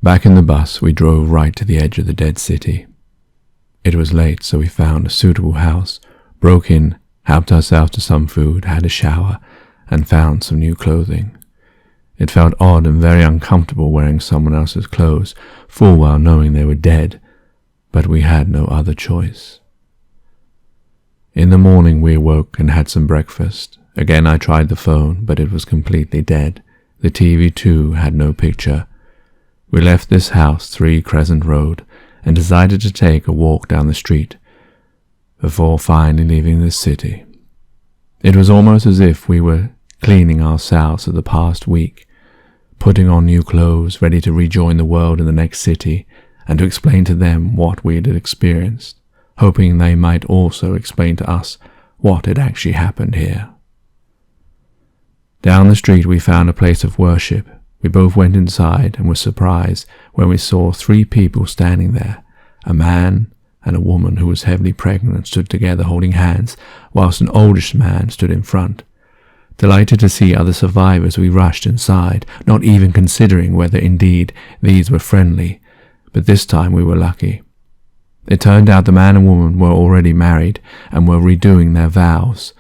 Back in the bus, we drove right to the edge of the dead city. It was late, so we found a suitable house, broke in, helped ourselves to some food, had a shower, and found some new clothing. It felt odd and very uncomfortable wearing someone else's clothes, full well knowing they were dead, but we had no other choice. In the morning we awoke and had some breakfast. Again I tried the phone, but it was completely dead. The TV too had no picture. We left this house, 3 Crescent Road, and decided to take a walk down the street before finally leaving the city. It was almost as if we were cleaning ourselves of the past week, putting on new clothes, ready to rejoin the world in the next city and to explain to them what we had experienced, hoping they might also explain to us what had actually happened here. Down the street we found a place of worship. We both went inside and were surprised when we saw 3 people standing there. A man and a woman who was heavily pregnant stood together holding hands, whilst an oldish man stood in front. Delighted to see other survivors, we rushed inside, not even considering whether indeed these were friendly, but this time we were lucky. It turned out the man and woman were already married and were redoing their vows.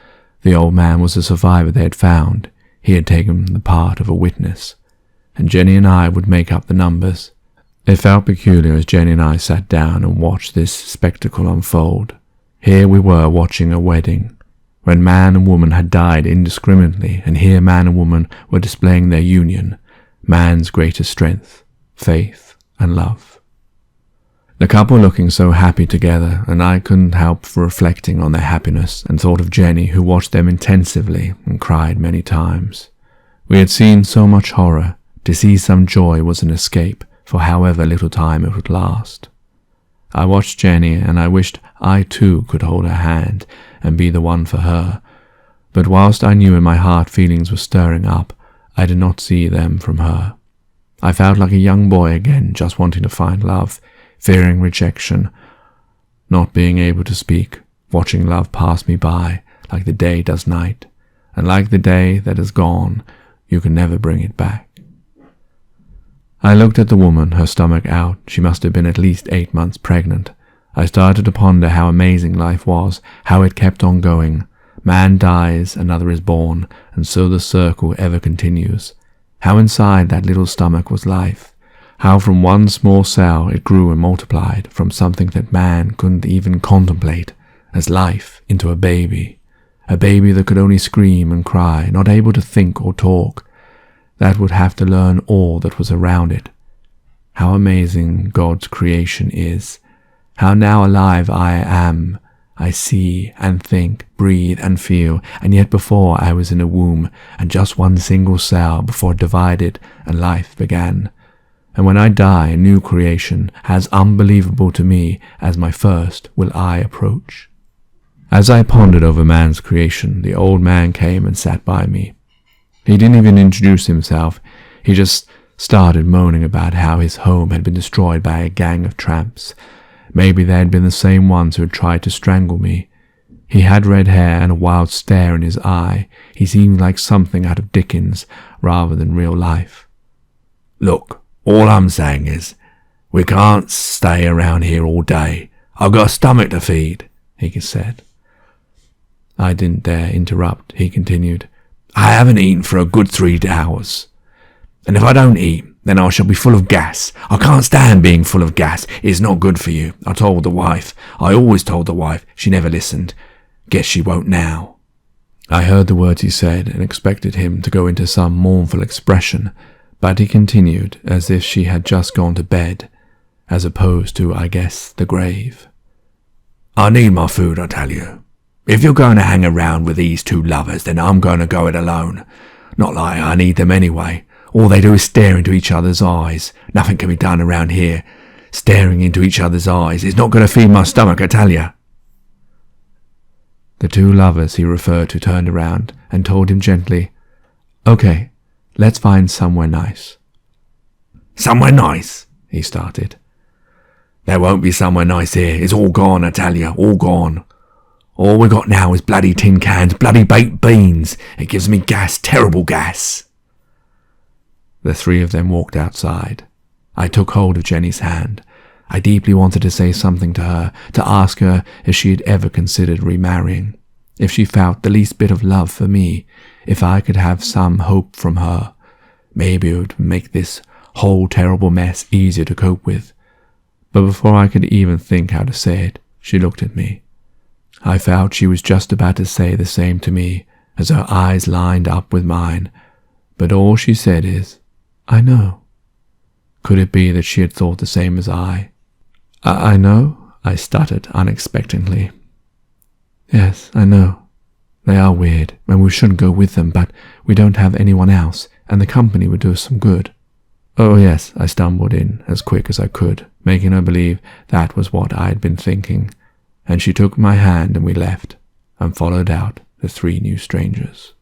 The old man was a survivor they had found. He had taken the part of a witness, and Jenny and I would make up the numbers. It felt peculiar as Jenny and I sat down and watched this spectacle unfold. Here we were watching a wedding, when man and woman had died indiscriminately, and here man and woman were displaying their union, man's greatest strength, faith and love. The couple looking so happy together, and I couldn't help for reflecting on their happiness and thought of Jenny, who watched them intensively and cried many times. We had seen so much horror. To see some joy was an escape, for however little time it would last. I watched Jenny, and I wished I too could hold her hand and be the one for her, but whilst I knew in my heart feelings were stirring up, I did not see them from her. I felt like a young boy again, just wanting to find love, fearing rejection, not being able to speak, watching love pass me by like the day does night, and like the day that is gone, you can never bring it back. I looked at the woman, her stomach out. She must have been at least 8 months pregnant. I started to ponder how amazing life was, how it kept on going. Man dies, another is born, and so the circle ever continues. How inside that little stomach was life. How from one small cell it grew and multiplied, from something that man couldn't even contemplate, as life into a baby that could only scream and cry, not able to think or talk, that would have to learn all that was around it. How amazing God's creation is. How now alive I am. I see and think, breathe and feel, and yet before I was in a womb, and just one single cell before it divided and life began. And when I die, a new creation, as unbelievable to me as my first, will I approach. As I pondered over man's creation, the old man came and sat by me. He didn't even introduce himself. He just started moaning about how his home had been destroyed by a gang of tramps. Maybe they had been the same ones who had tried to strangle me. He had red hair and a wild stare in his eye. He seemed like something out of Dickens rather than real life. "Look, all I'm saying is, we can't stay around here all day. I've got a stomach to feed," he said. I didn't dare interrupt. He continued, "I haven't eaten for a good 3 hours. And if I don't eat, then I shall be full of gas. I can't stand being full of gas. It's not good for you. I told the wife. I always told the wife. She never listened. Guess she won't now." I heard the words he said and expected him to go into some mournful expression, but he continued as if she had just gone to bed, as opposed to, I guess, the grave. "I need my food, I tell you. If you're going to hang around with these 2 lovers, then I'm going to go it alone. Not like I need them anyway. All they do is stare into each other's eyes. Nothing can be done around here. Staring into each other's eyes is not going to feed my stomach, I tell you." The 2 lovers he referred to turned around and told him gently, "Okay, let's find somewhere nice." "Somewhere nice?" he started. "There won't be somewhere nice here. It's all gone, I tell you, all gone. All we got now is bloody tin cans, bloody baked beans. It gives me gas, terrible gas." The 3 of them walked outside. I took hold of Jenny's hand. I deeply wanted to say something to her, to ask her if she had ever considered remarrying, if she felt the least bit of love for me, if I could have some hope from her. Maybe it would make this whole terrible mess easier to cope with. But before I could even think how to say it, she looked at me. I felt she was just about to say the same to me, as her eyes lined up with mine, but all she said is, "I know." Could it be that she had thought the same as I? I know, I stuttered unexpectedly. "Yes, I know. They are weird, and we shouldn't go with them, but we don't have anyone else, and the company would do us some good." "Oh yes," I stumbled in as quick as I could, making her believe that was what I had been thinking, and she took my hand and we left, and followed out the 3 new strangers.